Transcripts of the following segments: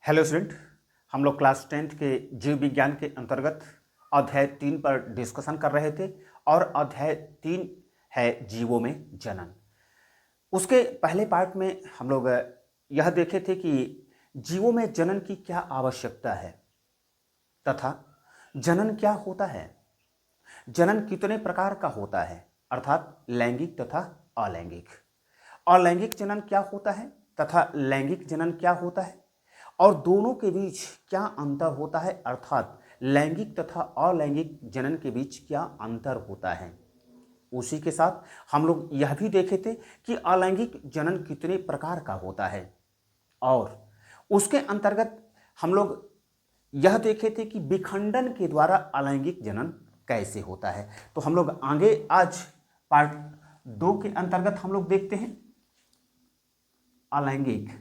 Hello student, हम लोग class 10th के जीव विज्ञान के अंतर्गत अध्याय 3 पर डिस्कशन कर रहे थे और अध्याय 3 है जीवों में जनन। उसके पहले पार्ट में हम लोग यह देखे थे कि जीवों में जनन की क्या आवश्यकता है तथा जनन क्या होता है, जनन कितने प्रकार का होता है अर्थात लैंगिक तथा अलैंगिक। अलैंगिक जनन क्या होता है तथा लैंगिक जनन क्या होता है और दोनों के बीच क्या अंतर होता है अर्थात लैंगिक तथा अलैंगिक जनन के बीच क्या अंतर होता है। उसी के साथ हम लोग यह भी देखे थे कि अलैंगिक जनन कितने प्रकार का होता है और उसके अंतर्गत हम लोग यह देखे थे कि विखंडन के द्वारा अलैंगिक जनन कैसे होता है। तो हम लोग आगे आज पार्ट 2 के अंतर्गत हम लोग देखते हैं अलैंगिक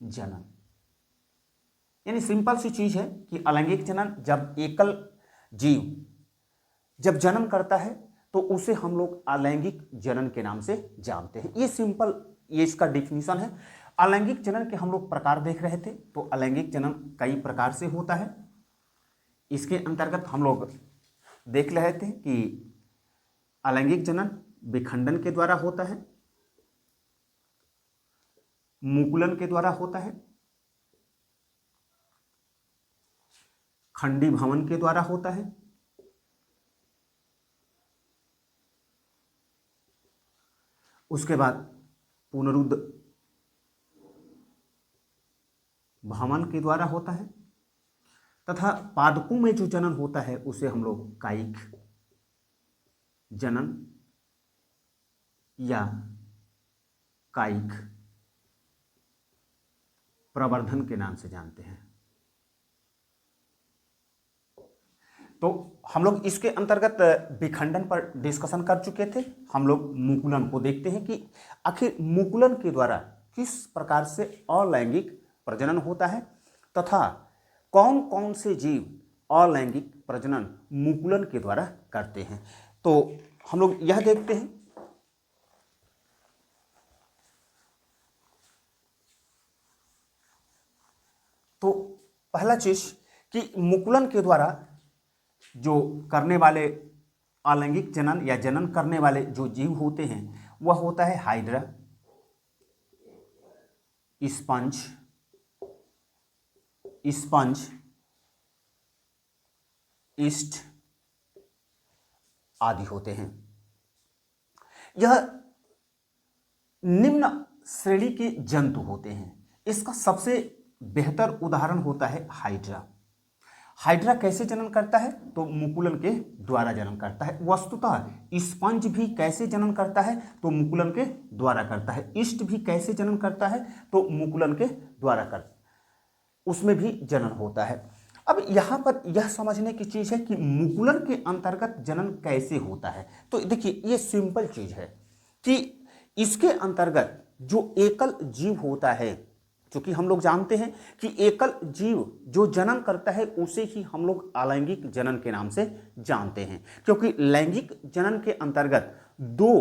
जनन। यानी सिंपल सी चीज है कि अलैंगिक जनन जब एकल जीव जब जन्म करता है तो उसे हम लोग अलैंगिक जनन के नाम से जानते हैं। ये सिंपल, ये इसका डिफिनीशन है। अलैंगिक जनन के हम लोग प्रकार देख रहे थे, तो अलैंगिक जनन कई प्रकार से होता है। इसके अंतर्गत हम लोग देख रहे थे कि अलैंगिक जनन विखंडन के द्वारा होता है, मुकुलन के द्वारा होता है, खंडी भवन के द्वारा होता है, उसके बाद पुनरुद्ध भवन के द्वारा होता है तथा पादपों में जो जनन होता है उसे हम लोग कायिक जनन या कायिक प्रवर्धन के नाम से जानते हैं। तो हम लोग इसके अंतर्गत विखंडन पर डिस्कशन कर चुके थे। हम लोग मुकुलन को देखते हैं कि आखिर मुकुलन के द्वारा किस प्रकार से अलैंगिक प्रजनन होता है तथा कौन कौन से जीव अलैंगिक प्रजनन मुकुलन के द्वारा करते हैं। तो हम लोग यह देखते हैं तो पहला चीज कि मुकुलन के द्वारा जो करने वाले अलैंगिक जनन या जनन करने वाले जो जीव होते हैं वह होता है हाइड्रा, स्पंज, ईस्ट आदि होते हैं। यह निम्न श्रेणी के जंतु होते हैं। इसका सबसे बेहतर उदाहरण होता है हाइड्रा। हाइड्रा कैसे जनन करता है तो मुकुलन के द्वारा जनन करता है। वस्तुतः स्पंज भी कैसे जनन करता है तो मुकुलन के द्वारा करता है। ईस्ट भी कैसे जनन करता है तो मुकुलन के द्वारा करता है, उसमें भी जनन होता है। अब यहां पर यह समझने की चीज है कि मुकुलन के अंतर्गत जनन कैसे होता है। तो देखिए ये सिंपल चीज है कि इसके अंतर्गत जो एकल जीव होता है, क्योंकि हम लोग जानते हैं कि एकल जीव जो जनन करता है उसे ही हम लोग अलैंगिक जनन के नाम से जानते हैं, क्योंकि लैंगिक जनन के अंतर्गत दो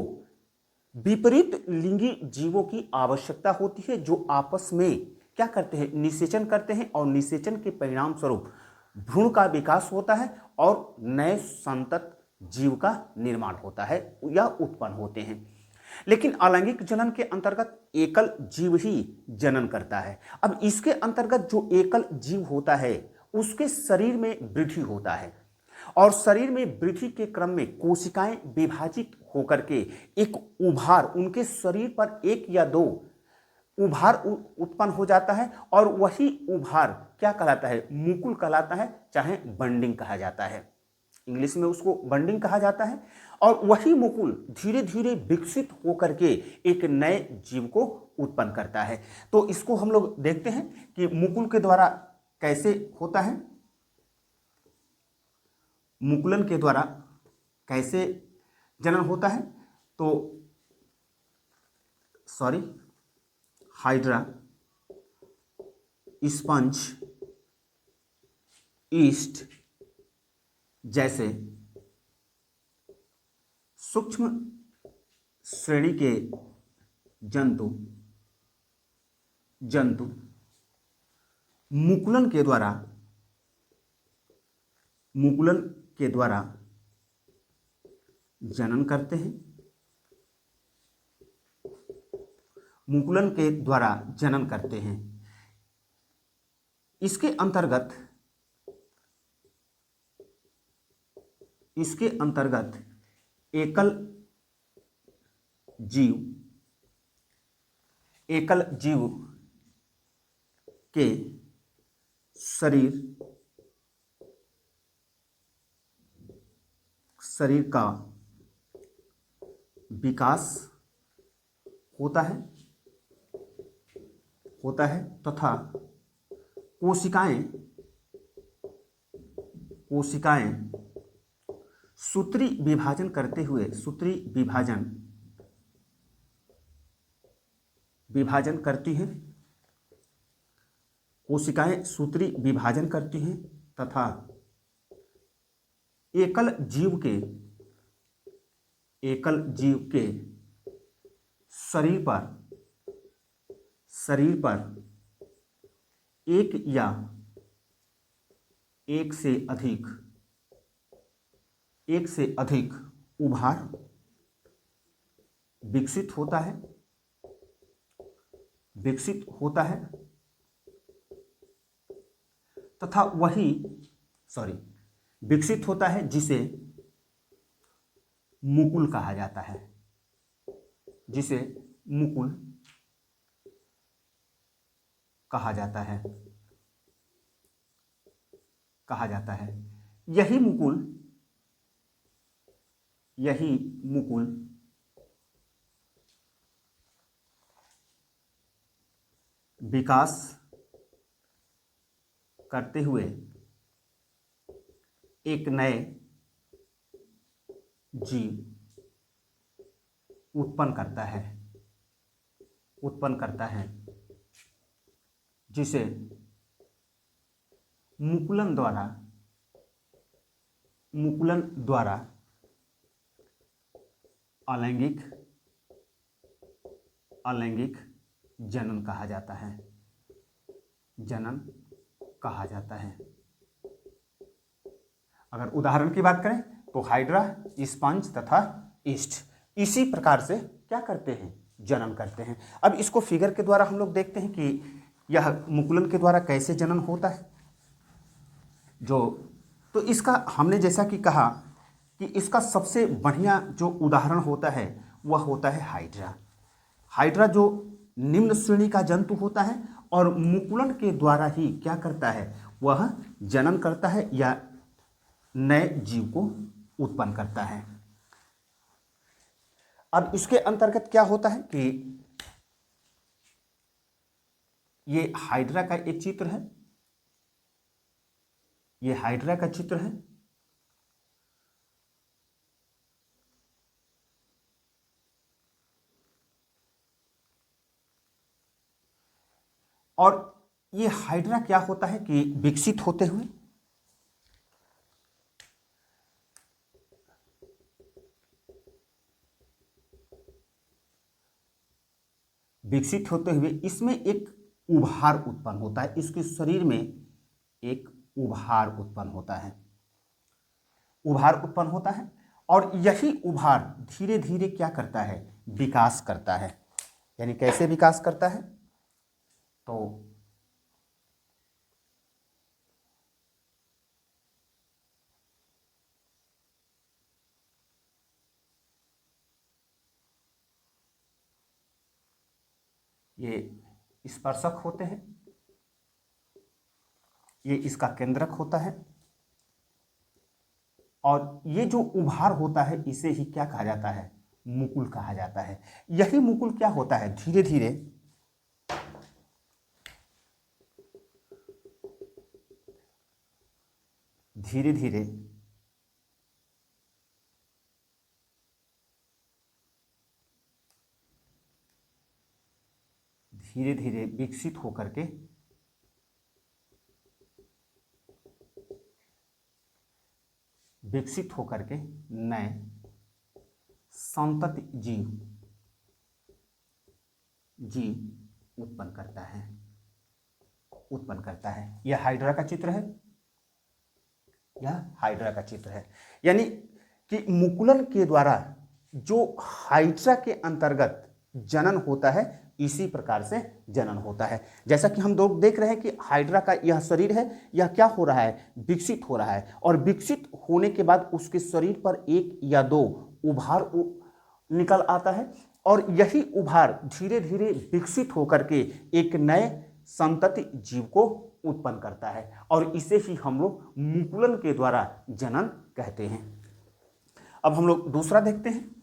विपरीत लिंगी जीवों की आवश्यकता होती है जो आपस में क्या करते हैं, निषेचन करते हैं और निषेचन के परिणाम स्वरूप भ्रूण का विकास होता है और नए संतत जीव का निर्माण होता है या उत्पन्न होते हैं। लेकिन अलैंगिक जनन के अंतर्गत एकल जीव ही जनन करता है। अब इसके अंतर्गत जो एकल जीव होता है उसके शरीर में वृद्धि होता है और शरीर में वृद्धि के क्रम में कोशिकाएं विभाजित होकर के एक उभार, उनके शरीर पर एक या दो उभार उत्पन्न हो जाता है और वही उभार क्या कहलाता है, मुकुल कहलाता है, चाहे बंडिंग कहा जाता है। इंग्लिश में उसको बंडिंग कहा जाता है। और वही मुकुल धीरे धीरे विकसित होकर के एक नए जीव को उत्पन्न करता है। तो इसको हम लोग देखते हैं कि मुकुल के द्वारा कैसे होता है, मुकुलन के द्वारा कैसे जनन होता है। तो हाइड्रा, स्पंज, ईस्ट जैसे सूक्ष्म श्रेणी के जंतु जंतु मुकुलन के द्वारा जनन करते हैं, मुकुलन के द्वारा जनन करते हैं। इसके अंतर्गत एकल जीव के शरीर का विकास होता है तथा कोशिकाएं सूत्री विभाजन करते हुए विभाजन करती हैं। कोशिकाएं सूत्री विभाजन करती हैं तथा एकल जीव के शरीर पर एक या एक से अधिक उभार विकसित होता है तथा विकसित होता है जिसे मुकुल कहा जाता है, यही मुकुल विकास करते हुए एक नए जीव उत्पन्न करता है जिसे मुकुलन द्वारा अलैंगिक जनन कहा जाता है। अगर उदाहरण की बात करें तो हाइड्रा, स्पंज तथा ईस्ट इसी प्रकार से क्या करते हैं, जनन करते हैं। अब इसको फिगर के द्वारा हम लोग देखते हैं कि यह मुकुलन के द्वारा कैसे जनन होता है। तो इसका हमने जैसा कि कहा कि इसका सबसे बढ़िया जो उदाहरण होता है वह होता है हाइड्रा जो निम्न श्रेणी का जंतु होता है और मुकुलन के द्वारा ही क्या करता है, वह जनन करता है या नए जीव को उत्पन्न करता है। अब इसके अंतर्गत क्या होता है कि ये हाइड्रा का एक चित्र है, ये हाइड्रा का चित्र है और ये हाइड्रा क्या होता है कि विकसित होते हुए इसमें एक उभार उत्पन्न होता है, इसके शरीर में एक उभार उत्पन्न होता है और यही उभार धीरे धीरे क्या करता है, विकास करता है। यानी कैसे विकास करता है, तो ये स्पर्शक होते हैं, ये इसका केंद्रक होता है और ये जो उभार होता है इसे ही क्या कहा जाता है, मुकुल कहा जाता है। यही मुकुल क्या होता है, धीरे धीरे विकसित होकर के नए संतति जीव उत्पन्न करता है, उत्पन्न करता है। यह हाइड्रा का चित्र है, यह हाइड्रा का चित्र है। यानी कि मुकुलन के द्वारा जो हाइड्रा के अंतर्गत जनन होता है, इसी प्रकार से जनन होता है। जैसा कि हम लोग देख रहे हैं कि हाइड्रा का यह शरीर है, यह क्या हो रहा है, विकसित हो रहा है, और विकसित होने के बाद उसके शरीर पर एक या दो उभार निकल आता है, और यही उभार धीरे धीरे विकसित होकर के एक नए संतति जीव को उत्पन्न करता है, और इसे ही हम लोग मुकुलन के द्वारा जनन कहते हैं। अब हम लोग दूसरा देखते हैं।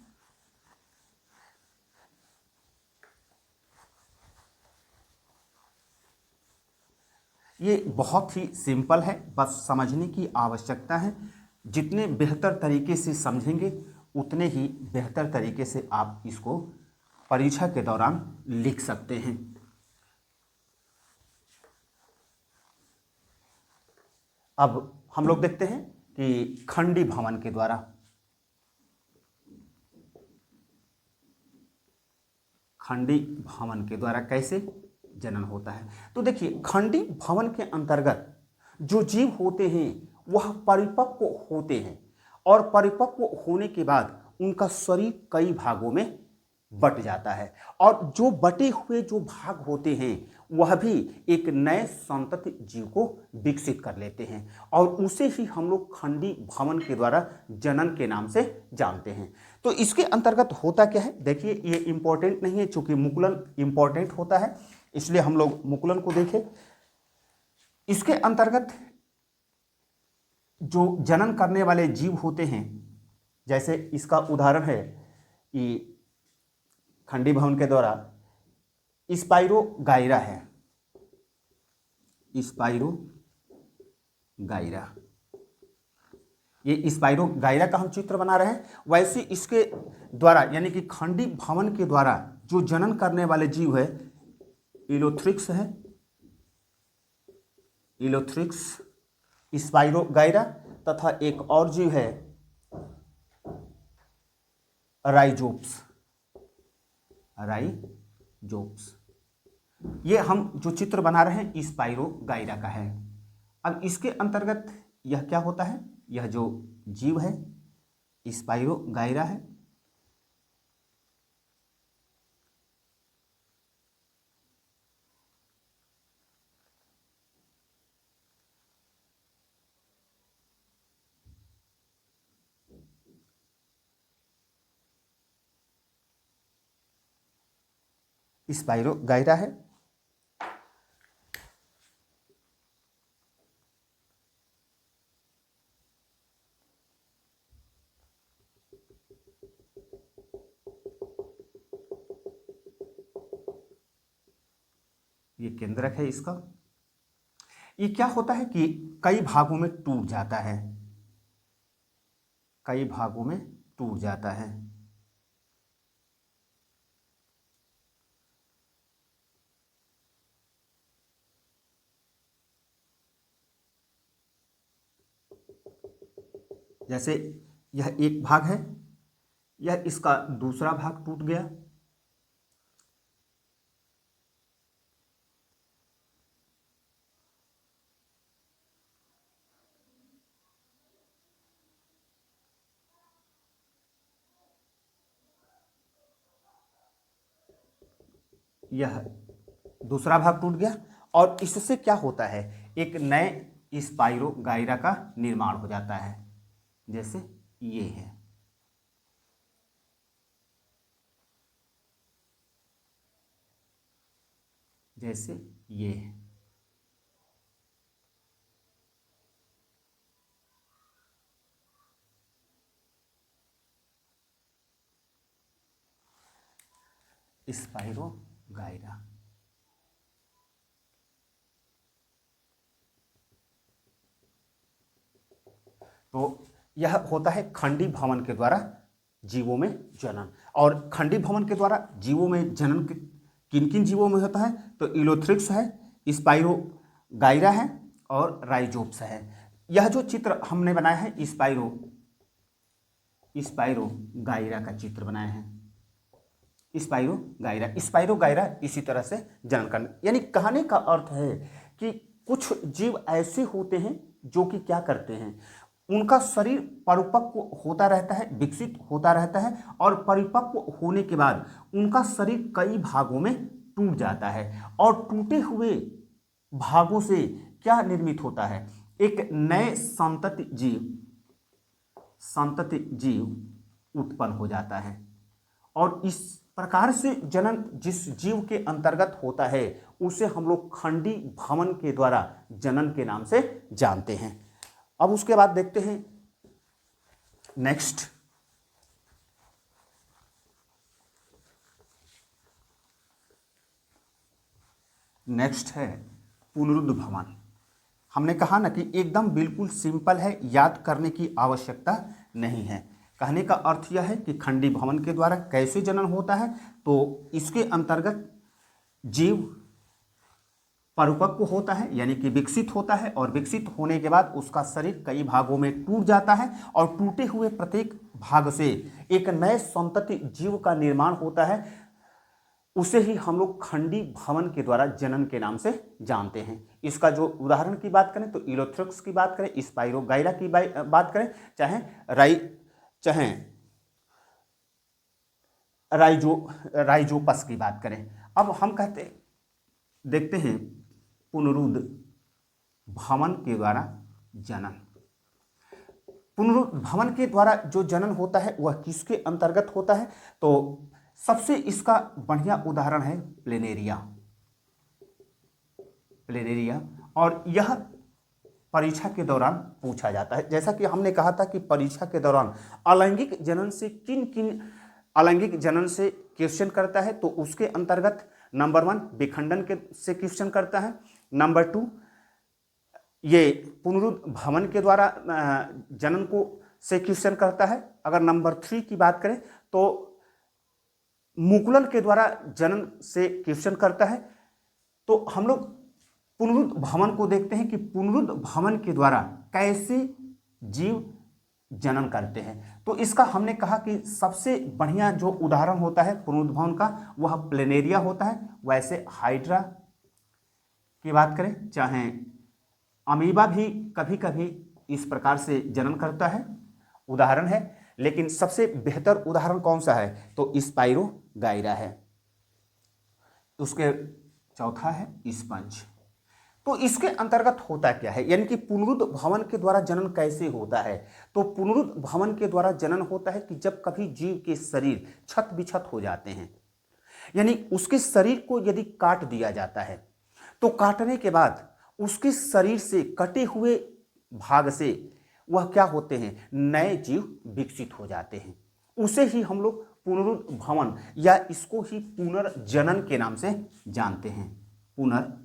ये बहुत ही सिंपल है, बस समझने की आवश्यकता है। जितने बेहतर तरीके से समझेंगे उतने ही बेहतर तरीके से आप इसको परीक्षा के दौरान लिख सकते हैं। अब हम लोग देखते हैं कि खंडी भवन के द्वारा, खंडी भवन के द्वारा कैसे जनन होता है। तो देखिए, खंडी भवन के अंतर्गत जो जीव होते हैं वह परिपक्व होते हैं, और परिपक्व होने के बाद उनका शरीर कई भागों में बट जाता है, और जो बटे हुए जो भाग होते हैं वह भी एक नए संतति जीव को विकसित कर लेते हैं, और उसे ही हम लोग खंडी भवन के द्वारा जनन के नाम से जानते हैं। तो इसके अंतर्गत होता क्या है, देखिए ये इंपॉर्टेंट नहीं है, चूंकि मुकुलन इंपॉर्टेंट होता है इसलिए हम लोग मुकुलन को देखें। इसके अंतर्गत जो जनन करने वाले जीव होते हैं, जैसे इसका उदाहरण है कि खंडी भवन के द्वारा स्पाइरो गायरा है, स्पाइरो गायरा, ये स्पाइरो गायरा का हम चित्र बना रहे हैं। वैसे इसके द्वारा यानी कि खंडी भवन के द्वारा जो जनन करने वाले जीव है, इलोथ्रिक्स है, इलोथ्रिक्स, स्पाइरो गायरा, तथा एक और जीव है राइजोप्स, राइजोप्स। ये हम जो चित्र बना रहे हैं स्पाइरो गायरा का है। अब इसके अंतर्गत यह क्या होता है, यह जो जीव है स्पाइरो गायरा है, स्पाइरो गायरा है। ये केंद्रक है इसका। ये क्या होता है कि कई भागों में टूट जाता है, कई भागों में टूट जाता है। जैसे यह एक भाग है, यह इसका दूसरा भाग टूट गया, यह दूसरा भाग टूट गया, और इससे क्या होता है, एक नए स्पाइरो गायरा का निर्माण हो जाता है, जैसे ये है। जैसे ये है। स्पाइरो गायरा। तो यह होता है खंडी भवन के द्वारा जीवों में जनन। और खंडी भवन के द्वारा जीवों में जनन किन किन जीवों में होता है, तो इलोथ्रिक्स है, स्पाइरो गायरा है, और राइजोप्स है। यह जो चित्र हमने बनाया है स्पाइरो गायरा का चित्र बनाया है, स्पाइरोगाइरा इसी तरह से जनन करना। यानी कहने का अर्थ है कि कुछ जीव ऐसे होते हैं जो कि क्या करते हैं, उनका शरीर परिपक्व होता रहता है, विकसित होता रहता है, और परिपक्व होने के बाद उनका शरीर कई भागों में टूट जाता है, और टूटे हुए भागों से क्या निर्मित होता है, एक नए संतति जीव उत्पन्न हो जाता है। और इस प्रकार से जनन जिस जीव के अंतर्गत होता है उसे हम लोग खंडी भवन के द्वारा जनन के नाम से जानते हैं। अब उसके बाद देखते हैं नेक्स्ट है पुनरुद्ध भवन। हमने कहा ना कि एकदम बिल्कुल सिंपल है, याद करने की आवश्यकता नहीं है। कहने का अर्थ यह है कि खंडी भवन के द्वारा कैसे जनन होता है, तो इसके अंतर्गत जीव परिपक्व होता है यानी कि विकसित होता है, और विकसित होने के बाद उसका शरीर कई भागों में टूट जाता है, और टूटे हुए प्रत्येक भाग से एक नए संतति जीव का निर्माण होता है। उसे ही हम लोग खंडी भवन के द्वारा जनन के नाम से जानते हैं। इसका जो उदाहरण की बात करें तो इलोथ्रक्स की बात करें, स्पाइरोगाइरा की बात करें, चाहे राइजोपस की बात करें। अब हम देखते हैं पुनरुद्ध भवन के द्वारा जनन। पुनरुद्ध भवन के द्वारा जो जनन होता है वह किसके अंतर्गत होता है, तो सबसे इसका बढ़िया उदाहरण है प्लेनेरिया। और यह परीक्षा के दौरान पूछा जाता है। जैसा कि हमने कहा था कि परीक्षा के दौरान अलैंगिक जनन से किन अलैंगिक जनन से क्वेश्चन करता है, तो उसके अंतर्गत नंबर 1 विखंडन के से क्वेश्चन करता है, नंबर 2 ये पुनरुद्ध भवन के द्वारा जनन को से क्वेश्चन करता है। अगर नंबर 3 की बात करें तो मुकुलन के द्वारा जनन से क्वेश्चन करता है। तो हम लोग पुनरुद्ध भवन को देखते हैं कि पुनरुद्ध भवन के द्वारा कैसे जीव जनन करते हैं। तो इसका हमने कहा कि सबसे बढ़िया जो उदाहरण होता है पुनरुद्ध भवन का वह प्लेनेरिया होता है। वैसे हाइड्रा की बात करें, चाहे अमीबा भी कभी कभी इस प्रकार से जनन करता है, उदाहरण है। लेकिन सबसे बेहतर उदाहरण कौन सा है, तो स्पाइरोगाइरा है। उसके चौथा है स्पंज। तो इसके अंतर्गत होता क्या है, यानी कि पुनरुद्ध भवन के द्वारा जनन कैसे होता है, तो पुनरुद्ध भवन के द्वारा जनन होता है कि जब कभी जीव के शरीर छत बिछत हो जाते हैं, यानी उसके शरीर को यदि काट दिया जाता है तो काटने के बाद उसके शरीर से कटे हुए भाग से वह क्या होते हैं, नए जीव विकसित हो जाते हैं। उसे ही हम लोग पुनरुद्ध भवन या इसको ही पुनर्जनन के नाम से जानते हैं, पुनर्जनन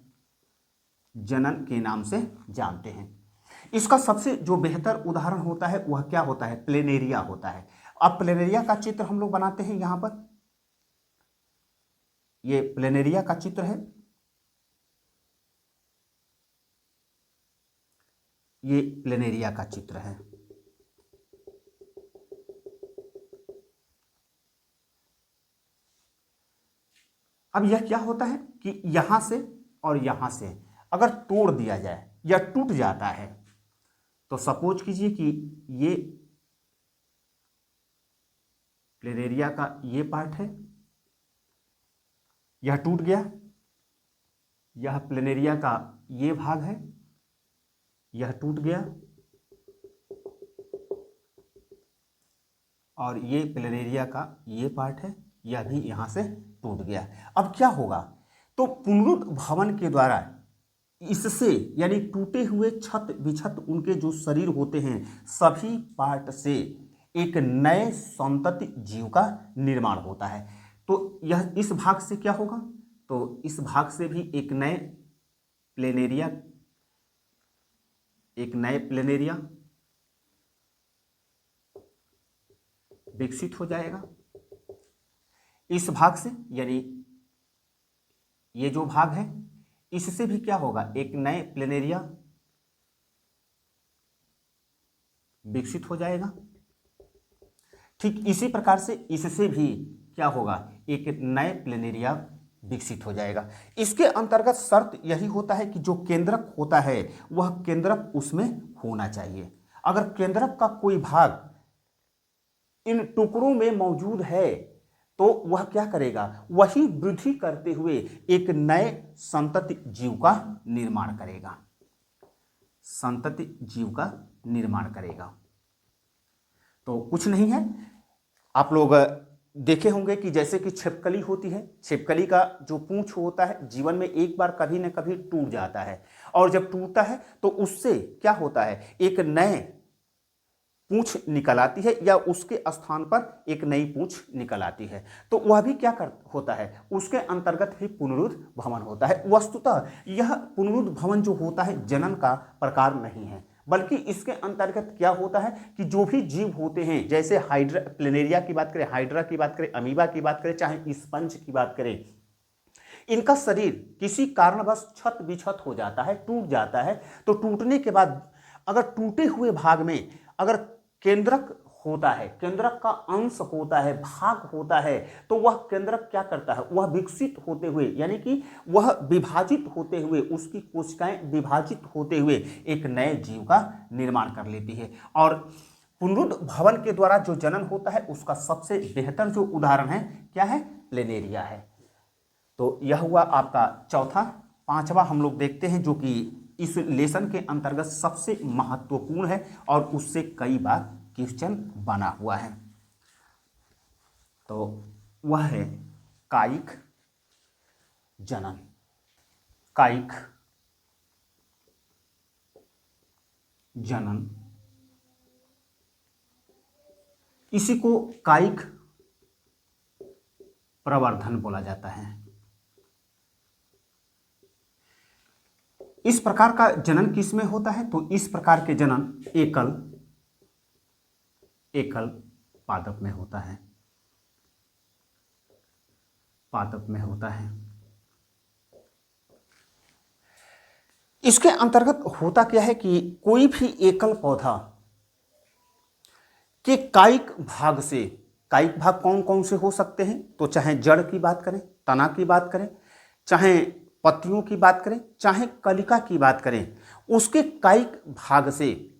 के नाम से जानते हैं। इसका सबसे जो बेहतर उदाहरण होता है वह क्या होता है, प्लेनेरिया होता है। अब प्लेनेरिया का चित्र हम लोग बनाते हैं, यहां पर ये प्लेनेरिया का चित्र है, ये प्लेनेरिया का चित्र है। अब यह क्या होता है कि यहां से और यहां से अगर तोड़ दिया जाए या टूट जाता है, तो सपोज कीजिए कि ये प्लेनेरिया का ये पार्ट है, यह टूट गया, यह प्लेनेरिया का ये भाग है, यह टूट गया, और ये प्लेनेरिया का ये पार्ट है, यह भी यहां से टूट गया। अब क्या होगा, तो पुनरुद्ध भवन के द्वारा इससे यानी टूटे हुए छत बिछत उनके जो शरीर होते हैं सभी पार्ट से एक नए संतति जीव का निर्माण होता है। तो यह इस भाग से क्या होगा, तो इस भाग से भी एक नए प्लेनेरिया विकसित हो जाएगा। इस भाग से यानी ये जो भाग है इससे भी क्या होगा, एक नए प्लेनेरिया विकसित हो जाएगा। ठीक इसी प्रकार से इससे भी क्या होगा, एक नए प्लेनेरिया विकसित हो जाएगा। इसके अंतर्गत शर्त यही होता है कि जो केंद्रक होता है वह केंद्रक उसमें होना चाहिए। अगर केंद्रक का कोई भाग इन टुकड़ों में मौजूद है तो वह क्या करेगा, वही वृद्धि करते हुए एक नए संतति जीव का निर्माण करेगा, संतति जीव का निर्माण करेगा। तो कुछ नहीं है, आप लोग देखे होंगे कि जैसे कि छिपकली होती है, छिपकली का जो पूंछ होता है जीवन में एक बार कभी न कभी टूट जाता है, और जब टूटता है तो उससे क्या होता है, एक नए पूंछ निकल आती है या उसके स्थान पर एक नई पूंछ निकल आती है। तो वह भी क्या होता है, उसके अंतर्गत ही पुनरुत्थ भवन होता है। वस्तुतः यह पुनरुत्थ भवन जो होता है जनन का प्रकार नहीं है, बल्कि इसके अंतर्गत क्या होता है कि जो भी जीव होते हैं, जैसे हाइड्रा प्लेनेरिया की बात करें, हाइड्रा की बात करें, अमीबा की बात करें, चाहे स्पंज की बात करें, इनका शरीर किसी कारणवश क्षत विक्षत हो जाता है, टूट जाता है। तो टूटने के बाद अगर टूटे हुए भाग में अगर केंद्रक होता है, केंद्रक का अंश होता है, भाग होता है, तो वह केंद्रक क्या करता है, वह विकसित होते हुए यानी कि वह विभाजित होते हुए, उसकी कोशिकाएं विभाजित होते हुए एक नए जीव का निर्माण कर लेती है। और पुनरुत्थ भवन के द्वारा जो जनन होता है उसका सबसे बेहतर जो उदाहरण है क्या है, प्लेनेरिया है। तो यह हुआ आपका चौथा। पांचवा हम लोग देखते हैं जो कि इस लेसन के अंतर्गत सबसे महत्वपूर्ण है और उससे कई बार क्वेश्चन बना हुआ है, तो वह है कायिक जनन। कायिक जनन, इसी को कायिक प्रवर्धन बोला जाता है। इस प्रकार का जनन किस में होता है, तो इस प्रकार के जनन एकल पादप में होता है, पादप में होता है। इसके अंतर्गत होता क्या है कि कोई भी एकल पौधा के कायिक भाग से, कायिक भाग कौन कौन से हो सकते हैं, तो चाहे जड़ की बात करें, तना की बात करें, चाहे पत्तियों की बात करें, चाहे कलिका की बात करें, उसके कायिक भाग से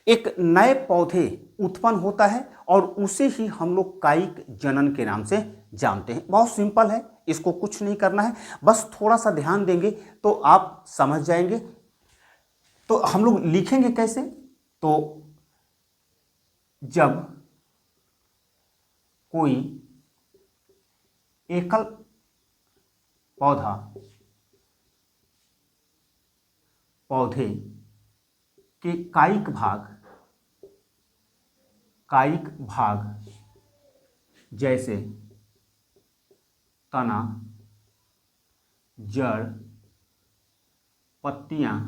एक नए पौधे उत्पन्न होता है और उसे ही हम लोग कायिक जनन के नाम से जानते हैं। बहुत सिंपल है, इसको कुछ नहीं करना है, बस थोड़ा सा ध्यान देंगे तो आप समझ जाएंगे। तो हम लोग लिखेंगे कैसे, तो जब कोई एकल पौधे के कायिक भाग जैसे तना, जड़, पत्तियां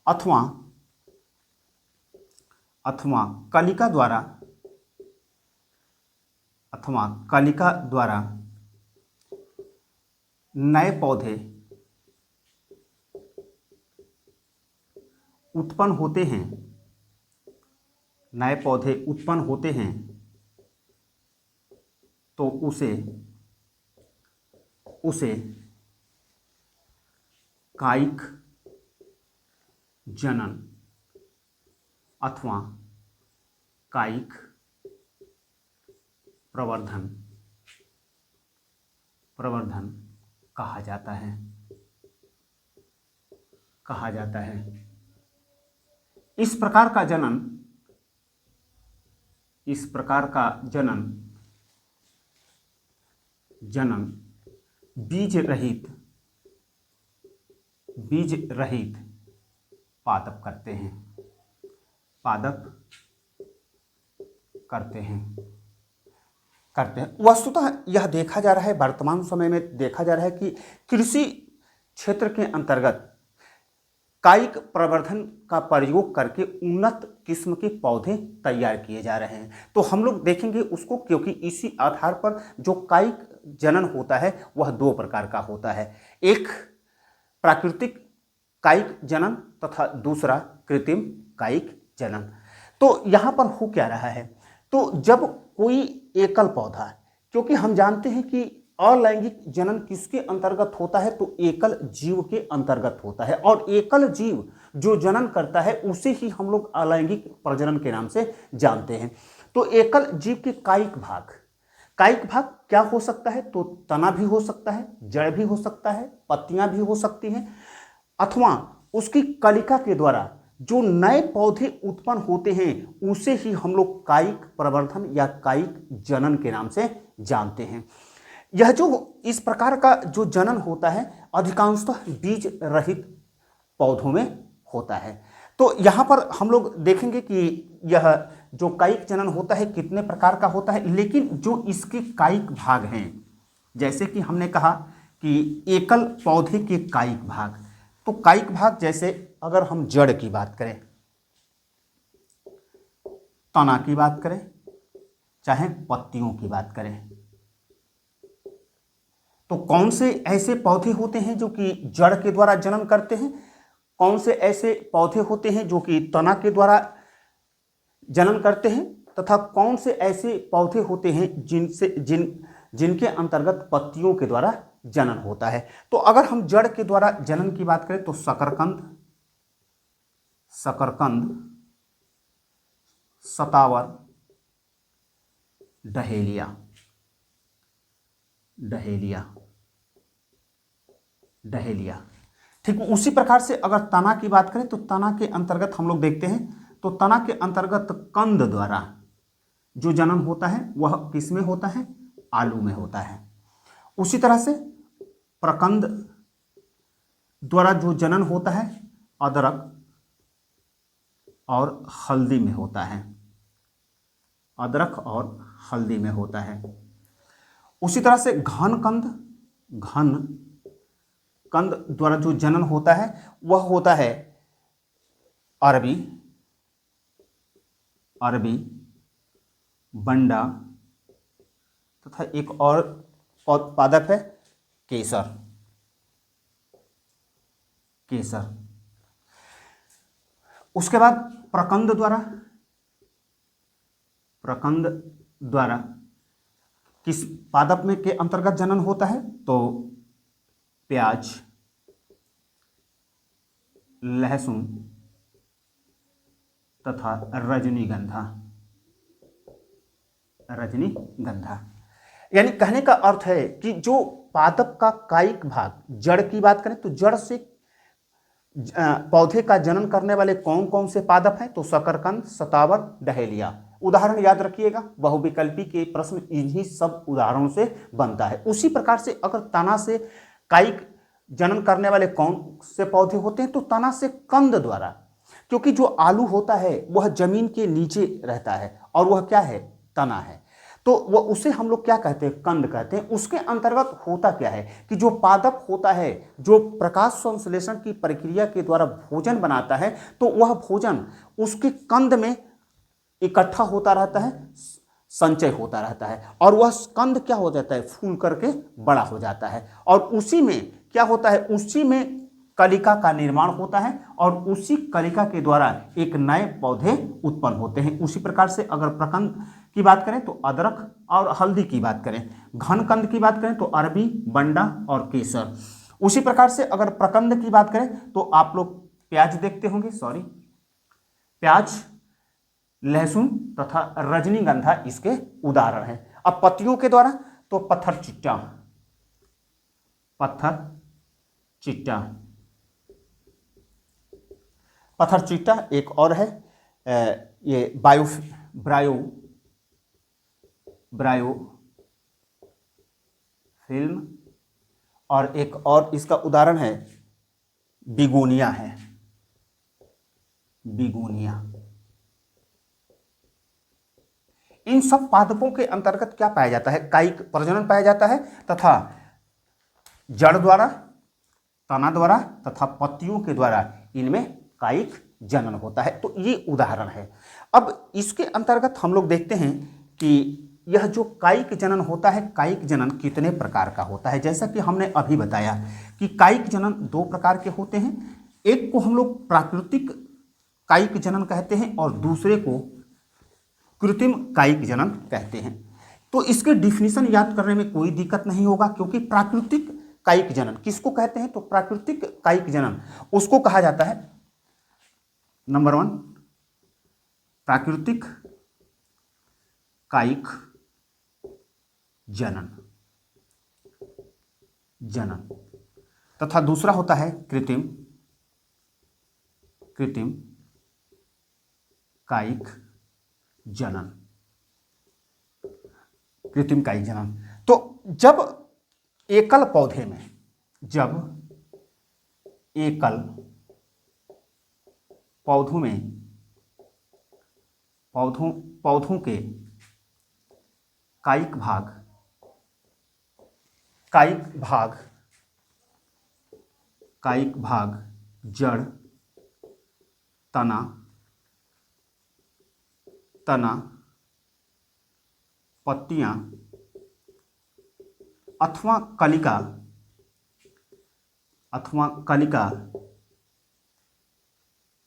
अथवा कलिका द्वारा नए पौधे उत्पन्न होते हैं, तो उसे कायिक जनन अथवा कायिक प्रवर्धन कहा जाता है। इस प्रकार का जनन बीज रहित पादप करते हैं। वस्तुतः यह देखा जा रहा है, वर्तमान समय में देखा जा रहा है कि कृषि क्षेत्र के अंतर्गत कायिक प्रवर्धन का प्रयोग करके उन्नत किस्म के पौधे तैयार किए जा रहे हैं। तो हम लोग देखेंगे उसको, क्योंकि इसी आधार पर जो कायिक जनन होता है वह दो प्रकार का होता है, एक प्राकृतिक कायिक जनन तथा दूसरा कृत्रिम कायिक जनन। तो यहाँ पर हो क्या रहा है, तो जब कोई एकल पौधा, क्योंकि हम जानते हैं कि अलैंगिक जनन किसके अंतर्गत होता है, तो एकल जीव के अंतर्गत होता है, और एकल जीव जो जनन करता है उसे ही हम लोग अलैंगिक प्रजनन के नाम से जानते हैं। तो एकल जीव के कायिक भाग, कायिक भाग क्या हो सकता है, तो तना भी हो सकता है, जड़ भी हो सकता है, पत्तियां भी हो सकती हैं, अथवा उसकी कलिका के द्वारा जो नए पौधे उत्पन्न होते हैं उसे ही हम लोग कायिक प्रवर्धन या कायिक जनन के नाम से जानते हैं। यह जो इस प्रकार का जो जनन होता है अधिकांशतः बीज रहित पौधों में होता है। तो यहाँ पर हम लोग देखेंगे कि यह जो कायिक जनन होता है कितने प्रकार का होता है, लेकिन जो इसके कायिक भाग हैं, जैसे कि हमने कहा कि एकल पौधे के कायिक भाग, तो कायिक भाग जैसे अगर हम जड़ की बात करें, तना की बात करें, चाहे पत्तियों की बात करें, तो कौन से ऐसे पौधे होते हैं जो कि जड़ के द्वारा जनन करते हैं, कौन से ऐसे पौधे होते हैं जो कि तना के द्वारा जनन करते हैं, तथा कौन से ऐसे पौधे होते हैं जिनके अंतर्गत पत्तियों के द्वारा जनन होता है। तो अगर हम जड़ के द्वारा जनन की बात करें तो शकरकंद, शतावर, डहेलिया, ठीक। उसी प्रकार से अगर तना की बात करें तो तना के अंतर्गत हम लोग देखते हैं, तो तना के अंतर्गत कंद द्वारा जो जनन होता है वह किस में होता है, आलू में होता है। उसी तरह से प्रकंद द्वारा जो जनन होता है अदरक और हल्दी में होता है, अदरक और हल्दी में होता है। उसी तरह से घन कंद द्वारा जो जनन होता है वह होता है अरबी, बंडा, तथा एक और पादप है केसर। उसके बाद प्रकंद द्वारा किस पादप में के अंतर्गत जनन होता है, तो प्याज, लहसुन तथा रजनीगंधा। यानी कहने का अर्थ है कि जो पादप का कायिक भाग, जड़ की बात करें तो जड़ से पौधे का जनन करने वाले कौन कौन से पादप हैं, तो शकरकंद, शतावर, डहेलिया। उदाहरण याद रखिएगा, बहुविकल्पी के प्रश्न इन्हीं सब उदाहरणों से बनता है। उसी प्रकार से अगर तना से कायिक जनन करने वाले कौन से पौधे होते हैं, तो तना से कंद द्वारा, क्योंकि जो आलू होता है वह जमीन के नीचे रहता है और वह क्या है, तना है, तो वह उसे हम लोग क्या कहते हैं, कंद कहते हैं। उसके अंतर्गत होता क्या है कि जो पादप होता है जो प्रकाश संश्लेषण की प्रक्रिया के द्वारा भोजन बनाता है, तो वह भोजन उसके कंद में इकट्ठा होता रहता है, संचय होता रहता है, और वह कंद क्या हो जाता है, फूल करके बड़ा हो जाता है, और उसी में क्या होता है, उसी में कलिका का निर्माण होता है, और उसी कलिका के द्वारा एक नए पौधे उत्पन्न होते हैं। उसी प्रकार से अगर प्रकंद की बात करें तो अदरक और हल्दी की बात करें, घनकंद की बात करें तो अरबी, बंडा और केसर। उसी प्रकार से अगर प्रकंद की बात करें तो आप लोग प्याज देखते होंगे, प्याज, लहसुन तथा रजनीगंधा इसके उदाहरण हैं। अब पत्तियों के द्वारा तो पत्थर चिट्टा एक और है, ये ब्रायो फिल्म, और एक और इसका उदाहरण है बिगोनिया है, इन सब पादपों के अंतर्गत क्या पाया जाता है, कायिक प्रजनन पाया जाता है, तथा जड़ द्वारा, तना द्वारा तथा पत्तियों के द्वारा इनमें कायिक जनन होता है। तो ये उदाहरण है। अब इसके अंतर्गत हम लोग देखते हैं कि यह जो कायिक जनन होता है, कायिक जनन कितने प्रकार का होता है। जैसा कि हमने अभी बताया कि कायिक जनन दो प्रकार के होते हैं, एक को हम लोग प्राकृतिक कायिक जनन कहते हैं और दूसरे को कृत्रिम कायिक जनन कहते हैं। तो इसके डिफिनीशन याद करने में कोई दिक्कत नहीं होगा, क्योंकि प्राकृतिक कायिक जनन किसको कहते हैं, तो प्राकृतिक कायिक जनन उसको कहा जाता है, नंबर 1 प्राकृतिक कायिक जनन तथा दूसरा होता है कृत्रिम कायिक जनन। कृत्रिम कायिक जनन, तो जब एकल पौधे में, पौधों के कायिक भाग जड़, तना, पत्तियां अथवा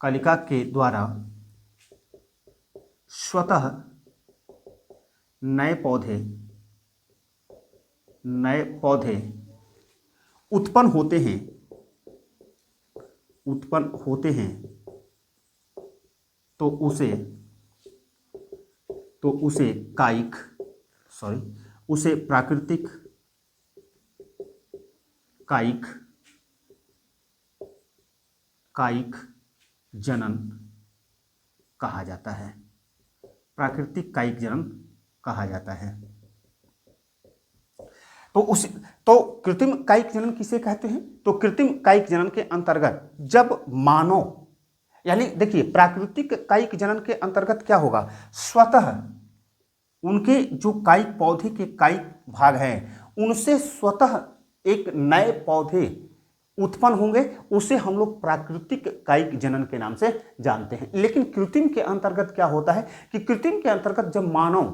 कलिका के द्वारा स्वतः नए पौधे उत्पन्न होते हैं तो उसे प्राकृतिक कायिक जनन कहा जाता है। प्राकृतिक कायिक जनन कहा जाता है। तो कृत्रिम कायिक जनन किसे कहते हैं, तो कृत्रिम कायिक जनन के अंतर्गत जब मानव, यानी देखिए प्राकृतिक कायिक जनन के अंतर्गत क्या होगा, स्वतः उनके जो कायिक पौधे के कायिक भाग हैं उनसे स्वतः एक नए पौधे उत्पन्न होंगे, उसे हम लोग प्राकृतिक कायिक जनन के नाम से जानते हैं। लेकिन कृत्रिम के अंतर्गत क्या होता है कि कृत्रिम के अंतर्गत जब मानव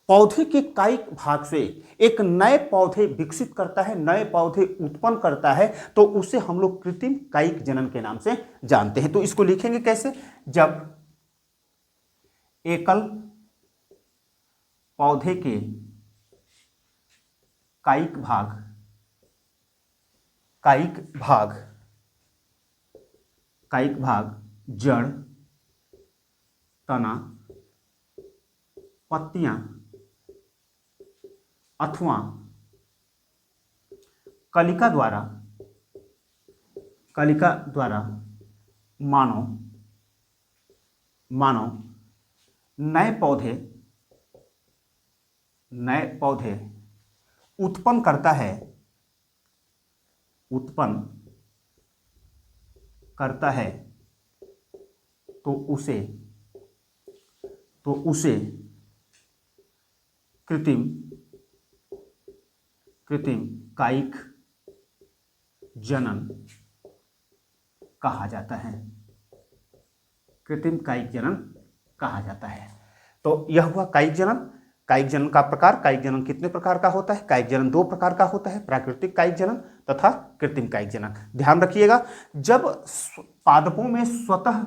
पौधे के कायिक भाग से एक नए पौधे विकसित करता है, नए पौधे उत्पन्न करता है, तो उसे हम लोग कृत्रिम कायिक जनन के नाम से जानते हैं। तो इसको लिखेंगे कैसे, जब एकल पौधे के कायिक भाग जड़, तना, पत्तियां अथवा कलिका द्वारा मानव नए पौधे उत्पन्न करता है तो उसे कृत्रिम कायिक जनन कहा जाता है। कृत्रिम कायिक जनन कहा जाता है। तो यह हुआ कायिक जनन। कायिक जनन का प्रकार, कायिक जनन कितने प्रकार का होता है, कायिक जनन 2 प्रकार का होता है, प्राकृतिक कायिक जनन तथा कृत्रिम कायिक जनन। ध्यान रखिएगा, जब पादपों में स्वतः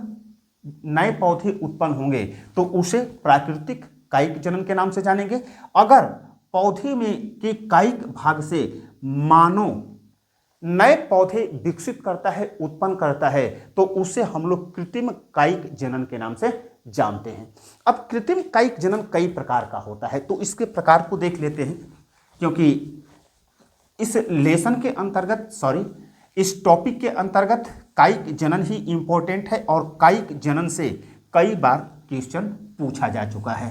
नए पौधे उत्पन्न होंगे तो उसे प्राकृतिक कायिक जनन के नाम से जानेंगे। अगर पौधे में के कायिक भाग से मानव नए पौधे विकसित करता है, उत्पन्न करता है, तो उसे हम लोग कृत्रिम कायिक जनन के नाम से जानते हैं। अब कृत्रिम कायिक जनन कई प्रकार का होता है, तो इसके प्रकार को देख लेते हैं, क्योंकि इस लेसन के अंतर्गत, इस टॉपिक के अंतर्गत कायिक जनन ही इंपॉर्टेंट है और कायिक जनन से कई बार क्वेश्चन पूछा जा चुका है।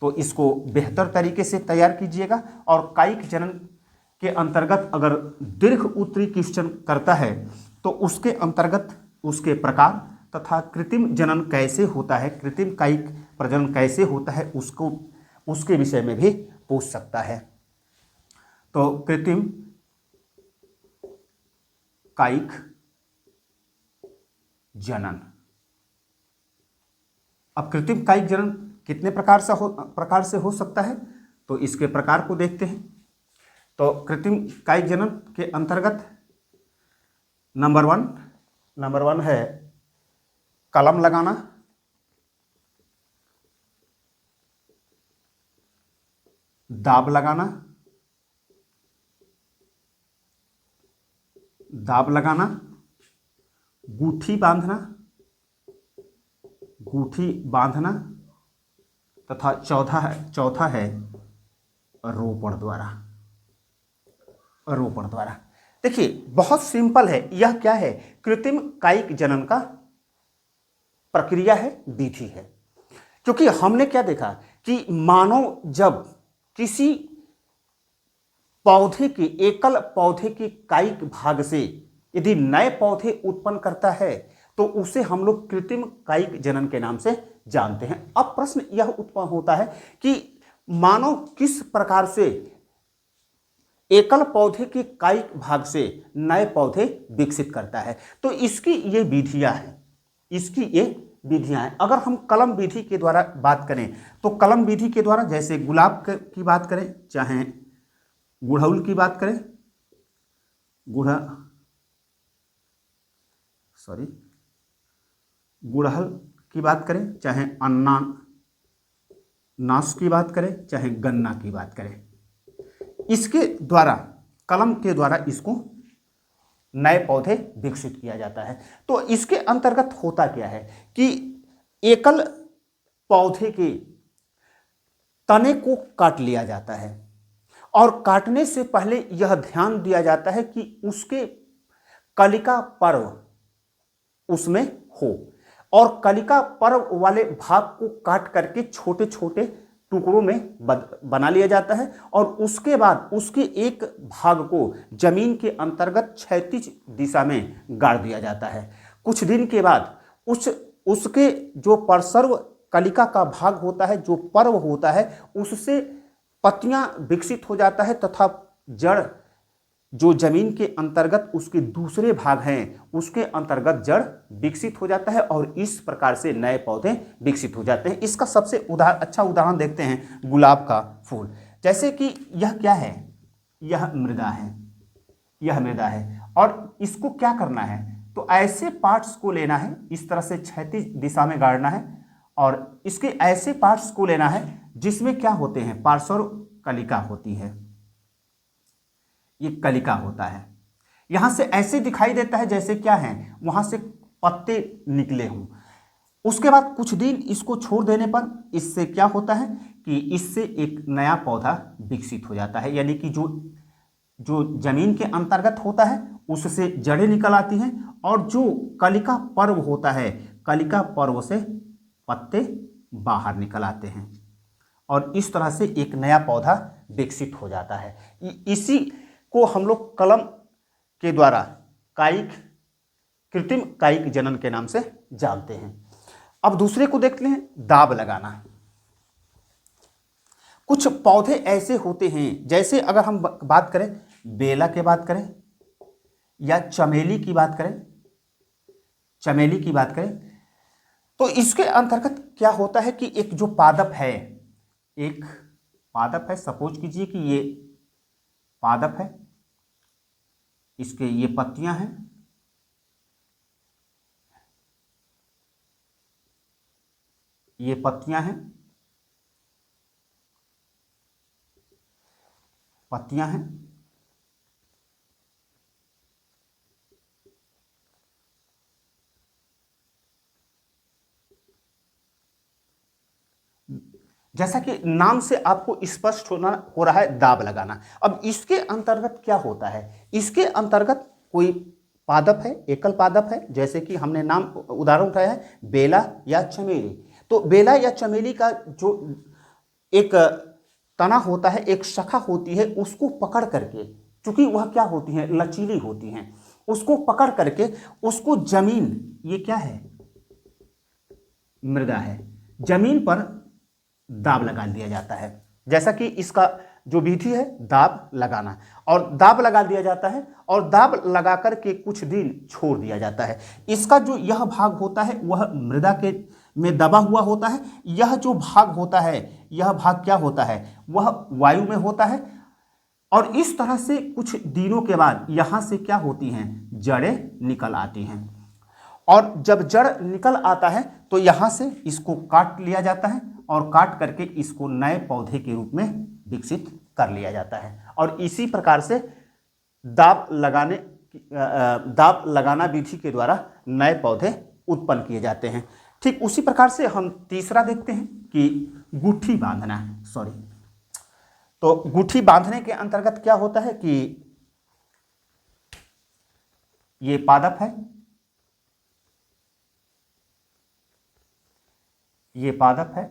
तो इसको बेहतर तरीके से तैयार कीजिएगा। और कायिक जनन के अंतर्गत अगर दीर्घ उत्तरीय क्वेश्चन करता है तो उसके अंतर्गत उसके प्रकार तथा कृत्रिम जनन कैसे होता है, कृत्रिम कायिक प्रजनन कैसे होता है, उसके विषय में भी पूछ सकता है। तो कृत्रिम कायिक जनन, अब कृत्रिम कायिक जनन कितने प्रकार से हो सकता है, तो इसके प्रकार को देखते हैं। तो कृत्रिम कायिक जनन के अंतर्गत नंबर वन है कलम लगाना। दाब लगाना, दाब लगाना, गूठी बांधना, गूठी बांधना, तथा चौथा है रोपण द्वारा, रोपण द्वारा। देखिए बहुत सिंपल है, यह क्या है, कृत्रिम कायिक जनन का प्रक्रिया है, विधि है। क्योंकि हमने क्या देखा कि मानव जब किसी पौधे के, एकल पौधे के कायिक भाग से यदि नए पौधे उत्पन्न करता है तो उसे हम लोग कृत्रिम कायिक जनन के नाम से जानते हैं। अब प्रश्न यह उत्पन्न होता है कि मानव किस प्रकार से एकल पौधे के कायिक भाग से नए पौधे विकसित करता है। तो इसकी ये विधियां हैं, इसकी ये विधियां हैं। अगर हम कलम विधि के द्वारा बात करें तो कलम विधि के द्वारा, जैसे गुलाब की बात करें, चाहे गुड़हल की बात करें, गुड़हल की बात करें, चाहे अनानास की बात करें, चाहे गन्ना की बात करें, इसके द्वारा, कलम के द्वारा इसको नए पौधे विकसित किया जाता है। तो इसके अंतर्गत होता क्या है कि एकल पौधे के तने को काट लिया जाता है और काटने से पहले यह ध्यान दिया जाता है कि उसके कलिका पर्व उसमें हो, और कलिका पर्व वाले भाग को काट करके छोटे छोटे टुकड़ों में बना लिया जाता है और उसके बाद उसके एक भाग को जमीन के अंतर्गत क्षैतिज दिशा में गाड़ दिया जाता है। कुछ दिन के बाद उसके जो परसर्व कलिका का भाग होता है, जो पर्व होता है, उससे पत्तियां विकसित हो जाता है तथा जड़ जो जमीन के अंतर्गत उसके दूसरे भाग हैं उसके अंतर्गत जड़ विकसित हो जाता है और इस प्रकार से नए पौधे विकसित हो जाते हैं। इसका सबसे अच्छा उदाहरण देखते हैं गुलाब का फूल। जैसे कि यह क्या है, यह मृदा है, यह मृदा है और इसको क्या करना है, तो ऐसे पार्ट्स को लेना है, इस तरह से क्षैतिज दिशा में गाड़ना है और इसके ऐसे पार्ट्स को लेना है जिसमें क्या होते हैं, पार्श्व कलिका होती है, ये कलिका होता है। यहां से ऐसे दिखाई देता है जैसे क्या है, वहां से पत्ते निकले हों। उसके बाद कुछ दिन इसको छोड़ देने पर इससे क्या होता है कि इससे एक नया पौधा विकसित हो जाता है, यानी कि जो जमीन के अंतर्गत होता है उससे जड़ें निकल आती हैं और जो कलिका पर्व होता है, कलिका पर्व से पत्ते बाहर निकल आते हैं और इस तरह से एक नया पौधा विकसित हो जाता है। इसी को हम लोग कलम के द्वारा कृत्रिम कायिक जनन के नाम से जानते हैं। अब दूसरे को देखते हैं, दाब लगाना। कुछ पौधे ऐसे होते हैं, जैसे अगर हम बात करें बेला की बात करें या चमेली की बात करें, तो इसके अंतर्गत क्या होता है कि एक जो पादप है, सपोज कीजिए कि ये पादप है, इसके ये पत्तियां हैं, ये पत्तियां हैं, जैसा कि नाम से आपको स्पष्ट हो रहा है दाब लगाना। अब इसके अंतर्गत क्या होता है, इसके अंतर्गत कोई पादप है, एकल पादप है, जैसे कि हमने नाम उदाहरण उठाया है बेला या चमेली। तो बेला या चमेली का जो एक तना होता है, एक शाखा होती है, उसको पकड़ करके, चूंकि वह क्या होती है, लचीली होती हैं, उसको पकड़ करके उसको जमीन, ये क्या है, मृदा है, जमीन पर दाब लगा दिया जाता है। जैसा कि इसका जो विधि है दाब लगाना, और दाब लगा दिया जाता है और दाब लगा करके कुछ दिन छोड़ दिया जाता है। इसका जो यह भाग होता है वह मृदा के में दबा हुआ होता है, यह जो भाग होता है, यह भाग क्या होता है, वह वायु में होता है और इस तरह से कुछ दिनों के बाद यहां से क्या होती हैं, जड़ें निकल आती हैं और जब जड़ निकल आता है तो यहां से इसको काट लिया जाता है और काट करके इसको नए पौधे के रूप में विकसित कर लिया जाता है। और इसी प्रकार से दाब लगाना विधि के द्वारा नए पौधे उत्पन्न किए जाते हैं। ठीक उसी प्रकार से हम तीसरा देखते हैं कि गुट्ठी बांधना। तो गुट्ठी बांधने के अंतर्गत क्या होता है कि ये पादप है, ये पादप है,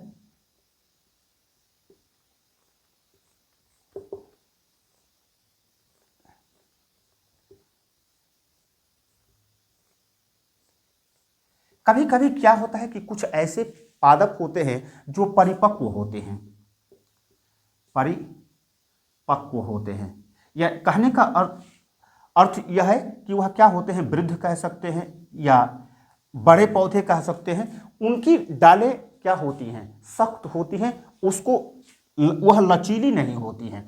कभी कभी क्या होता है कि कुछ ऐसे पादप होते हैं जो परिपक्व होते हैं, परिपक्व होते हैं, या कहने का अर्थ यह है कि वह क्या होते हैं, वृद्ध कह सकते हैं या बड़े पौधे कह सकते हैं। उनकी डालें क्या होती हैं, सख्त होती हैं, उसको वह लचीली नहीं होती हैं।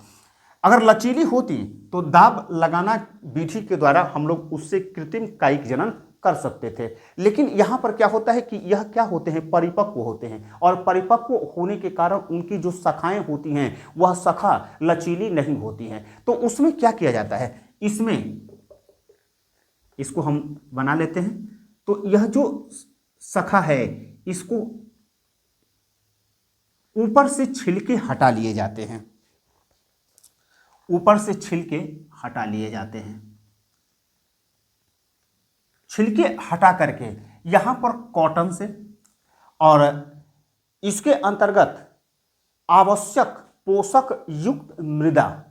अगर लचीली होती तो दाब लगाना विधि के द्वारा हम लोग उससे कृत्रिम कायिक जनन कर सकते थे। लेकिन यहाँ पर क्या होता है कि यह क्या होते हैं, परिपक्व होते हैं, और परिपक्व होने के कारण उनकी जो शाखाएं होती हैं वह शाखा लचीली नहीं होती हैं। तो उसमें क्या किया जाता है, इसमें इसको हम बना लेते हैं। तो यह जो शाखा है इसको ऊपर से छिलके हटा लिए जाते हैं, ऊपर से छिलके हटा लिए जाते हैं। छिलके हटा करके यहां पर कॉटन से और इसके अंतर्गत आवश्यक पोषक युक्त मृदा,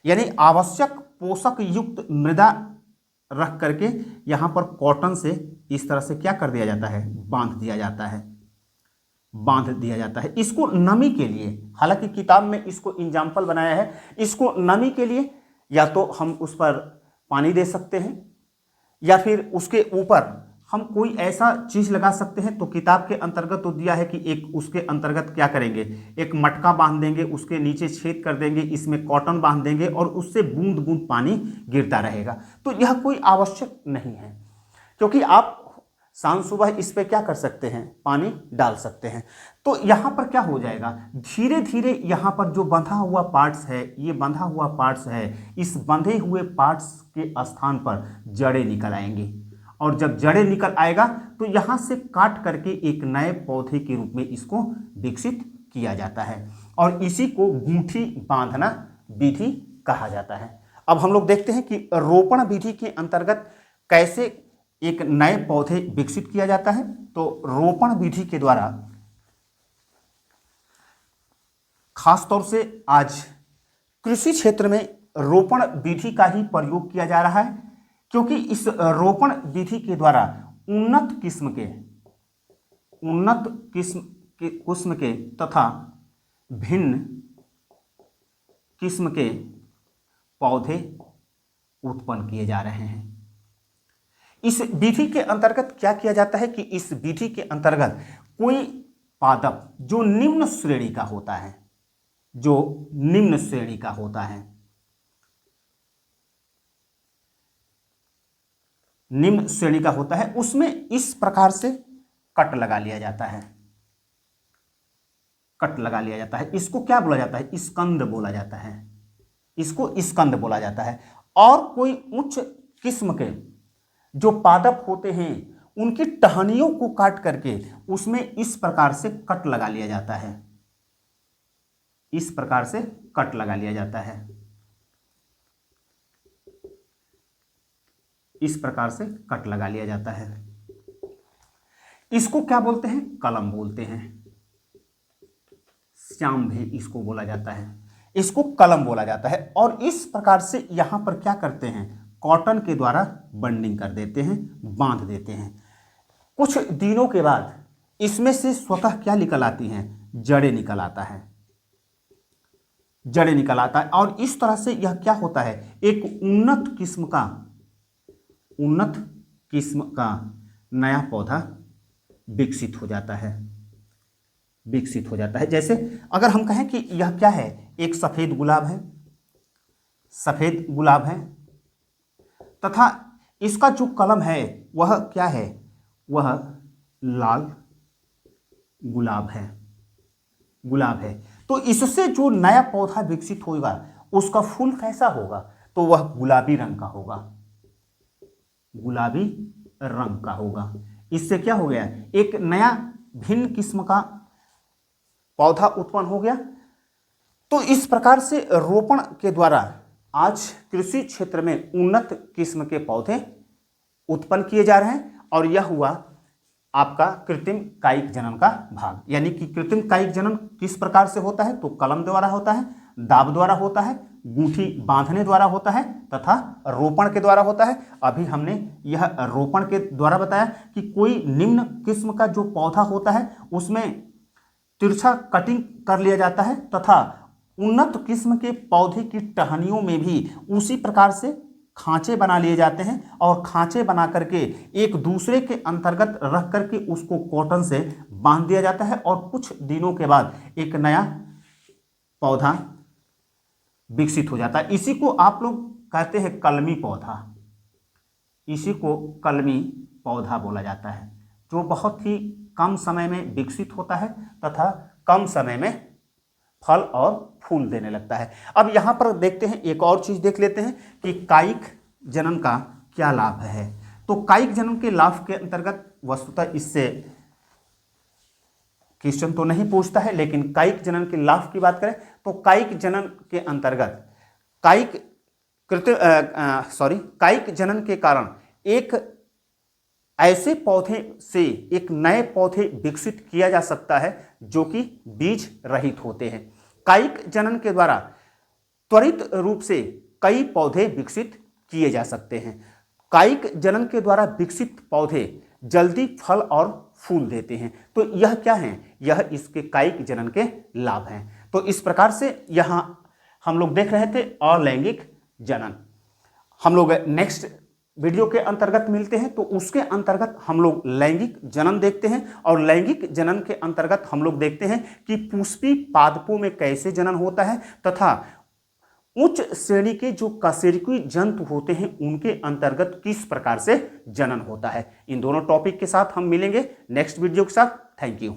यानी आवश्यक पोषक युक्त मृदा रख करके यहां पर कॉटन से इस तरह से क्या कर दिया जाता है, बांध दिया जाता है, बांध दिया जाता है। इसको नमी के लिए, हालांकि किताब में इसको एग्जाम्पल बनाया है, इसको नमी के लिए या तो हम उस पर पानी दे सकते हैं या फिर उसके ऊपर हम कोई ऐसा चीज लगा सकते हैं। तो किताब के अंतर्गत तो दिया है कि एक उसके अंतर्गत क्या करेंगे, एक मटका बांध देंगे, उसके नीचे छेद कर देंगे, इसमें कॉटन बांध देंगे और उससे बूंद बूंद पानी गिरता रहेगा। तो यह कोई आवश्यक नहीं है, क्योंकि आप शाम सुबह इस पे क्या कर सकते हैं, पानी डाल सकते हैं। तो यहाँ पर क्या हो जाएगा, धीरे धीरे यहाँ पर जो बंधा हुआ पार्ट्स है, ये बंधा हुआ पार्ट्स है, इस बंधे हुए पार्ट्स के स्थान पर जड़ें निकल आएंगी, और जब जड़ें निकल आएगा तो यहाँ से काट करके एक नए पौधे के रूप में इसको विकसित किया जाता है, और इसी को गूंठी बांधना विधि कहा जाता है। अब हम लोग देखते हैं कि रोपण विधि के अंतर्गत कैसे एक नए पौधे विकसित किया जाता है। तो रोपण विधि के द्वारा खासतौर से आज कृषि क्षेत्र में रोपण विधि का ही प्रयोग किया जा रहा है, क्योंकि इस रोपण विधि के द्वारा उन्नत किस्म के तथा भिन्न किस्म के पौधे उत्पन्न किए जा रहे हैं। इस विधि के अंतर्गत क्या किया जाता है कि इस विधि के अंतर्गत कोई पादप जो निम्न श्रेणी का होता है, जो निम्न श्रेणी का होता है, निम्न श्रेणी का होता है, उसमें इस प्रकार से कट लगा लिया जाता है, कट लगा लिया जाता है। इसको क्या बोला जाता है, स्कंद बोला जाता है, इसको स्कंद बोला जाता है। और कोई उच्च किस्म के जो पादप होते हैं उनकी टहनियों को काट करके उसमें इस प्रकार से कट लगा लिया जाता है, इस प्रकार से कट लगा लिया जाता है, इस प्रकार से कट लगा लिया जाता है। इसको क्या बोलते हैं, कलम बोलते हैं, श्याम भी इसको बोला जाता है, इसको कलम बोला जाता है। और इस प्रकार से यहां पर क्या करते हैं, कॉटन के द्वारा बंडिंग कर देते हैं, बांध देते हैं। कुछ दिनों के बाद इसमें से स्वतः क्या निकल आती हैं, जड़ें निकल आता है, जड़ें निकल आता है। और इस तरह से यह क्या होता है, एक उन्नत किस्म का नया पौधा विकसित हो जाता है, विकसित हो जाता है। जैसे अगर हम कहें कि यह क्या है, एक सफेद गुलाब है, सफेद गुलाब है, तथा इसका जो कलम है वह क्या है, वह लाल गुलाब है, गुलाब है। तो इससे जो नया पौधा विकसित होगा उसका फूल कैसा होगा, तो वह गुलाबी रंग का होगा, गुलाबी रंग का होगा। इससे क्या हो गया, एक नया भिन्न किस्म का पौधा उत्पन्न हो गया। तो इस प्रकार से रोपण के द्वारा आज कृषि क्षेत्र में उन्नत किस्म के पौधे उत्पन्न किए जा रहे हैं। और यह हुआ आपका कृत्रिम कायिक जनन का भाग। यानी कि कृत्रिम कायिक जनन किस प्रकार से होता है, तो कलम द्वारा होता है, दाब द्वारा होता है, गूंठी बांधने द्वारा होता है तथा रोपण के द्वारा होता है। अभी हमने यह रोपण के द्वारा बताया कि कोई निम्न किस्म का जो पौधा होता है उसमें तिरछा कटिंग कर लिया जाता है तथा उन्नत किस्म के पौधे की टहनियों में भी उसी प्रकार से खांचे बना लिए जाते हैं और खांचे बना करके एक दूसरे के अंतर्गत रख करके उसको कॉटन से बांध दिया जाता है और कुछ दिनों के बाद एक नया पौधा विकसित हो जाता है। इसी को आप लोग कहते हैं कलमी पौधा, इसी को कलमी पौधा बोला जाता है, जो बहुत ही कम समय में विकसित होता है तथा कम समय में फल और फूल देने लगता है। अब यहाँ पर देखते हैं, एक और चीज देख लेते हैं कि कायिक जनन का क्या लाभ है। तो कायिक जनन के लाभ के अंतर्गत वस्तुतः इससे क्वेश्चन तो नहीं पूछता है, लेकिन कायिक जनन के लाभ की बात करें तो कायिक जनन के अंतर्गत कायिक जनन के कारण एक ऐसे पौधे से एक नए पौधे विकसित किया जा सकता है जो कि बीज रहित होते हैं। कायिक जनन के द्वारा त्वरित रूप से कई पौधे विकसित किए जा सकते हैं। कायिक जनन के द्वारा विकसित पौधे जल्दी फल और फूल देते हैं। तो यह क्या है, यह इसके कायिक जनन के लाभ हैं। तो इस प्रकार से यहां हम लोग देख रहे थे अलैंगिक जनन। हम लोग नेक्स्ट वीडियो के अंतर्गत मिलते हैं तो उसके अंतर्गत हम लोग लैंगिक जनन देखते हैं। और लैंगिक जनन के अंतर्गत हम लोग देखते हैं कि पुष्पी पादपों में कैसे जनन होता है तथा उच्च श्रेणी के जो कशेरुकी जंतु होते हैं उनके अंतर्गत किस प्रकार से जनन होता है। इन दोनों टॉपिक के साथ हम मिलेंगे नेक्स्ट वीडियो के साथ। Thank you.